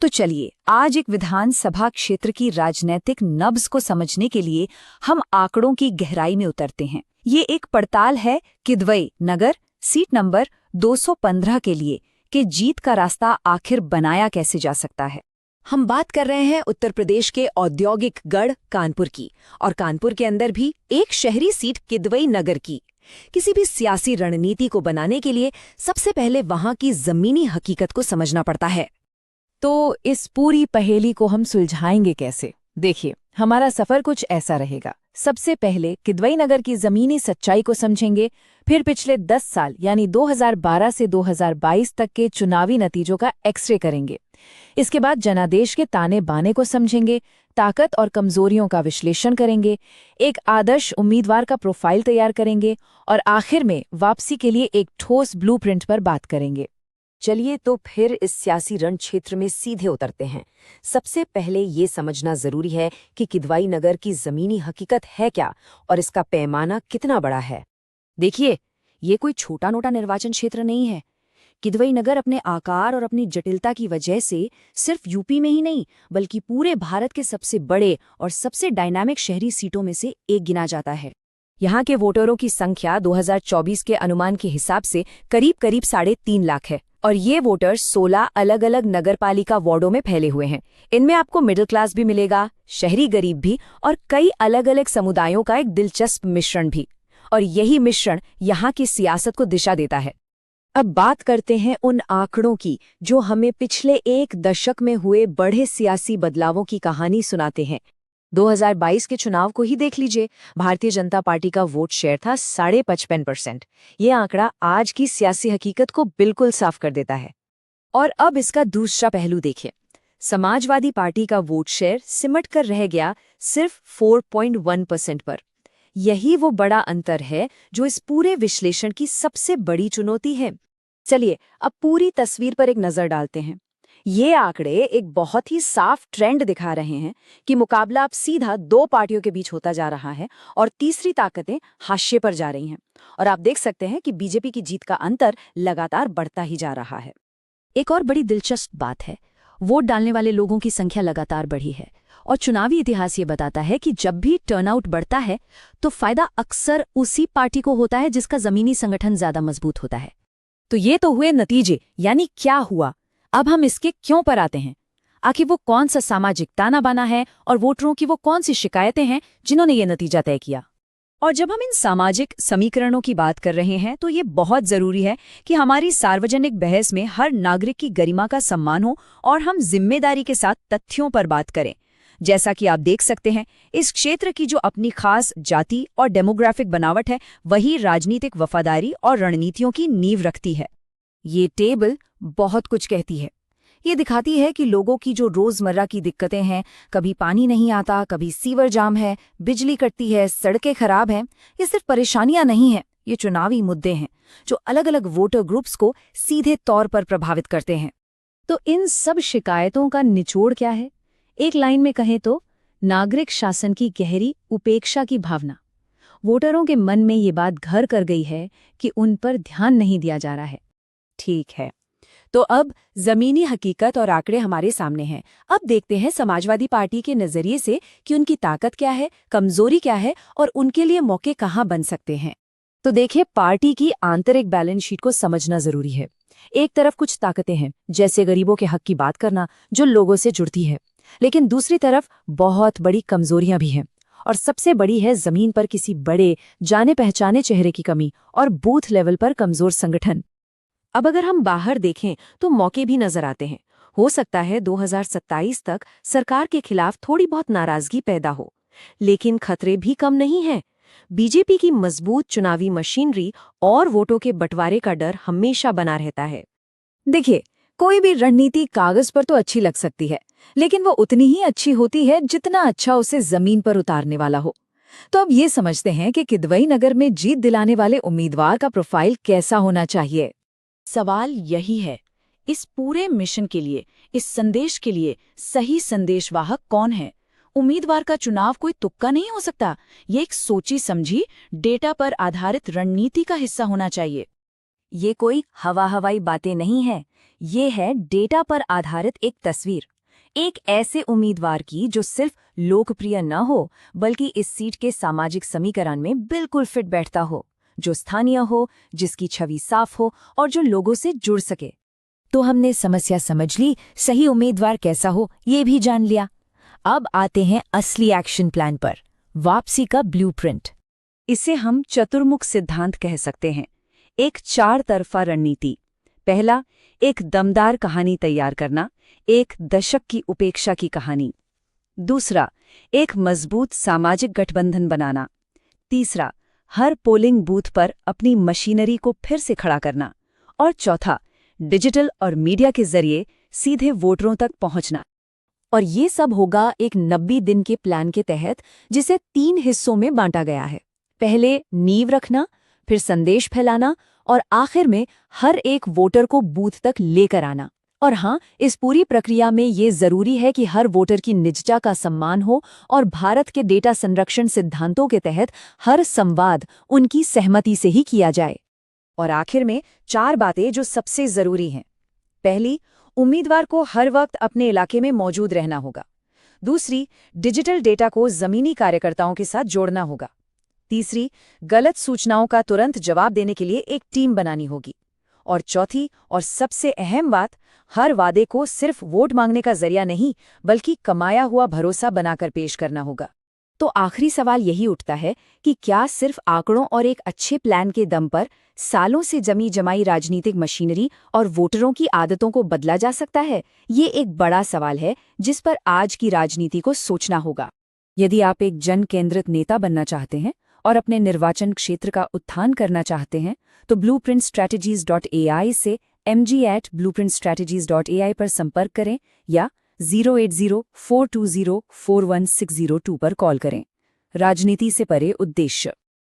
तो चलिए आज एक विधानसभा क्षेत्र की राजनीतिक नब्ज को समझने के लिए हम आंकड़ों की गहराई में उतरते हैं। ये एक पड़ताल है किदवई नगर सीट नंबर 215 के लिए कि जीत का रास्ता आखिर बनाया कैसे जा सकता है। हम बात कर रहे हैं उत्तर प्रदेश के औद्योगिक गढ़ कानपुर की, और कानपुर के अंदर भी एक शहरी सीट किदवई नगर की। किसी भी सियासी रणनीति को बनाने के लिए सबसे पहले वहां की जमीनी हकीकत को समझना पड़ता है। तो इस पूरी पहेली को हम सुलझाएंगे कैसे? देखिए, हमारा सफर कुछ ऐसा रहेगा। सबसे पहले किदवई नगर की जमीनी सच्चाई को समझेंगे, फिर पिछले 10 साल यानी 2012 से 2022 तक के चुनावी नतीजों का एक्सरे करेंगे। इसके बाद जनादेश के ताने बाने को समझेंगे, ताकत और कमजोरियों का विश्लेषण करेंगे, एक आदर्श उम्मीदवार का प्रोफाइल तैयार करेंगे और आखिर में वापसी के लिए एक ठोस ब्लूप्रिंट पर बात करेंगे। चलिए तो फिर इस सियासी रण क्षेत्र में सीधे उतरते हैं। सबसे पहले ये समझना जरूरी है कि किदवई नगर की जमीनी हकीकत है क्या और इसका पैमाना कितना बड़ा है। देखिए, ये कोई छोटा नोटा निर्वाचन क्षेत्र नहीं है। किदवई नगर अपने आकार और अपनी जटिलता की वजह से सिर्फ यूपी में ही नहीं बल्कि पूरे भारत के सबसे बड़े और सबसे डायनामिक शहरी सीटों में से एक गिना जाता है। यहाँ के वोटरों की संख्या 2024 के अनुमान के हिसाब से करीब 3.5 लाख है, और ये वोटर 16 अलग अलग नगरपालिका वार्डों में फैले हुए हैं। इनमें आपको मिडिल क्लास भी मिलेगा, शहरी गरीब भी, और कई अलग अलग समुदायों का एक दिलचस्प मिश्रण भी। और यही मिश्रण यहाँ की सियासत को दिशा देता है। अब बात करते हैं उन आंकड़ों की जो हमें पिछले 1 दशक में हुए बड़े सियासी बदलावों की कहानी सुनाते हैं। 2022 के चुनाव को ही देख लीजिए। भारतीय जनता पार्टी का वोट शेयर था 55%। ये आंकड़ा आज की सियासी हकीकत को बिल्कुल साफ कर देता है। और अब इसका दूसरा पहलू देखिए। समाजवादी पार्टी का वोट शेयर सिमट कर रह गया सिर्फ 4.1% पर। यही वो बड़ा अंतर है जो इस पूरे विश्लेषण की सबसे बड़ी चुनौती है। चलिए अब पूरी तस्वीर पर एक नजर डालते हैं। ये आंकड़े एक बहुत ही साफ ट्रेंड दिखा रहे हैं कि मुकाबला अब सीधा 2 पार्टियों के बीच होता जा रहा है और तीसरी ताकतें हाशिए पर जा रही हैं। और आप देख सकते हैं कि बीजेपी की जीत का अंतर लगातार बढ़ता ही जा रहा है। एक और बड़ी दिलचस्प बात है, वोट डालने वाले लोगों की संख्या लगातार बढ़ी है, और चुनावी इतिहास ये बताता है कि जब भी टर्नआउट बढ़ता है तो फायदा अक्सर उसी पार्टी को होता है जिसका जमीनी संगठन ज्यादा मजबूत होता है। तो ये तो हुए नतीजे, यानी क्या हुआ। अब हम इसके क्यों पर आते हैं। आखिर वो कौन सा सामाजिक ताना बाना है और वोटरों की वो कौन सी शिकायतें हैं जिन्होंने ये नतीजा तय किया। और जब हम इन सामाजिक समीकरणों की बात कर रहे हैं तो ये बहुत जरूरी है कि हमारी सार्वजनिक बहस में हर नागरिक की गरिमा का सम्मान हो और हम जिम्मेदारी के साथ तथ्यों पर बात करें। जैसा कि आप देख सकते हैं, इस क्षेत्र की जो अपनी खास जाति और डेमोग्राफिक बनावट है वही राजनीतिक वफादारी और रणनीतियों की नींव रखती है। ये टेबल बहुत कुछ कहती है। ये दिखाती है कि लोगों की जो रोजमर्रा की दिक्कतें हैं, कभी पानी नहीं आता, कभी सीवर जाम है, बिजली कटती है, सड़कें खराब हैं, ये सिर्फ परेशानियां नहीं हैं, ये चुनावी मुद्दे हैं जो अलग अलग वोटर ग्रुप्स को सीधे तौर पर प्रभावित करते हैं। तो इन सब शिकायतों का निचोड़ क्या है? एक लाइन में कहें तो नागरिक शासन की गहरी उपेक्षा की भावना। वोटरों के मन में ये बात घर कर गई है कि उन पर ध्यान नहीं दिया जा रहा है। ठीक है, तो अब जमीनी हकीकत और आंकड़े हमारे सामने हैं। अब देखते हैं समाजवादी पार्टी के नजरिए से कि उनकी ताकत क्या है, कमजोरी क्या है और उनके लिए मौके कहाँ बन सकते हैं। तो देखिए, पार्टी की आंतरिक बैलेंस शीट को समझना जरूरी है। एक तरफ कुछ ताकतें हैं, जैसे गरीबों के हक की बात करना जो लोगों से जुड़ती है, लेकिन दूसरी तरफ बहुत बड़ी कमजोरियां भी हैं, और सबसे बड़ी है जमीन पर किसी बड़े जाने पहचाने चेहरे की कमी और बूथ लेवल पर कमजोर संगठन। अब अगर हम बाहर देखें तो मौके भी नजर आते हैं। हो सकता है 2027 तक सरकार के खिलाफ थोड़ी बहुत नाराजगी पैदा हो, लेकिन खतरे भी कम नहीं हैं। बीजेपी की मजबूत चुनावी मशीनरी और वोटों के बंटवारे का डर हमेशा बना रहता है। देखिए, कोई भी रणनीति कागज पर तो अच्छी लग सकती है, लेकिन वो उतनी ही अच्छी होती है जितना अच्छा उसे जमीन पर उतारने वाला हो। तो अब ये समझते हैं कि किदवई नगर में जीत दिलाने वाले उम्मीदवार का प्रोफाइल कैसा होना चाहिए। सवाल यही है, इस पूरे मिशन के लिए, इस संदेश के लिए सही संदेशवाहक कौन है? उम्मीदवार का चुनाव कोई तुक्का नहीं हो सकता। ये एक सोची समझी, डेटा पर आधारित रणनीति का हिस्सा होना चाहिए। ये कोई हवा हवाई बातें नहीं है, ये है डेटा पर आधारित एक तस्वीर। एक ऐसे उम्मीदवार की जो सिर्फ लोकप्रिय न हो बल्कि इस सीट के सामाजिक समीकरण में बिल्कुल फिट बैठता हो, जो स्थानीय हो, जिसकी छवि साफ हो और जो लोगों से जुड़ सके। तो हमने समस्या समझ ली, सही उम्मीदवार कैसा हो ये भी जान लिया। अब आते हैं असली एक्शन प्लान पर, वापसी का ब्लूप्रिंट। इसे हम चतुर्मुख सिद्धांत कह सकते हैं, एक 4 तरफा रणनीति। पहला, एक दमदार कहानी तैयार करना, एक दशक की उपेक्षा की कहानी। दूसरा, एक मजबूत सामाजिक गठबंधन बनाना। तीसरा, हर पोलिंग बूथ पर अपनी मशीनरी को फिर से खड़ा करना। और चौथा, डिजिटल और मीडिया के जरिए सीधे वोटरों तक पहुंचना। और ये सब होगा एक 90 दिन के प्लान के तहत, जिसे 3 हिस्सों में बांटा गया है। पहले नींव रखना, फिर संदेश फैलाना और आखिर में हर एक वोटर को बूथ तक लेकर आना। और हाँ, इस पूरी प्रक्रिया में ये जरूरी है कि हर वोटर की निजता का सम्मान हो और भारत के डेटा संरक्षण सिद्धांतों के तहत हर संवाद उनकी सहमति से ही किया जाए। और आखिर में 4 बातें जो सबसे जरूरी हैं। पहली, उम्मीदवार को हर वक्त अपने इलाके में मौजूद रहना होगा। दूसरी, डिजिटल डेटा को जमीनी कार्यकर्ताओं के साथ जोड़ना होगा। तीसरी, गलत सूचनाओं का तुरंत जवाब देने के लिए एक टीम बनानी होगी। और चौथी और सबसे अहम बात, हर वादे को सिर्फ वोट मांगने का जरिया नहीं बल्कि कमाया हुआ भरोसा बनाकर पेश करना होगा। तो आखिरी सवाल यही उठता है कि क्या सिर्फ आंकड़ों और एक अच्छे प्लान के दम पर सालों से जमी जमाई राजनीतिक मशीनरी और वोटरों की आदतों को बदला जा सकता है? ये एक बड़ा सवाल है जिस पर आज की राजनीति को सोचना होगा। यदि आप एक जन केंद्रित नेता बनना चाहते हैं और अपने निर्वाचन क्षेत्र का उत्थान करना चाहते हैं तो blueprintstrategies.ai से mg@blueprintstrategies.ai पर संपर्क करें या 08042041602 पर कॉल करें। राजनीति से परे उद्देश्य।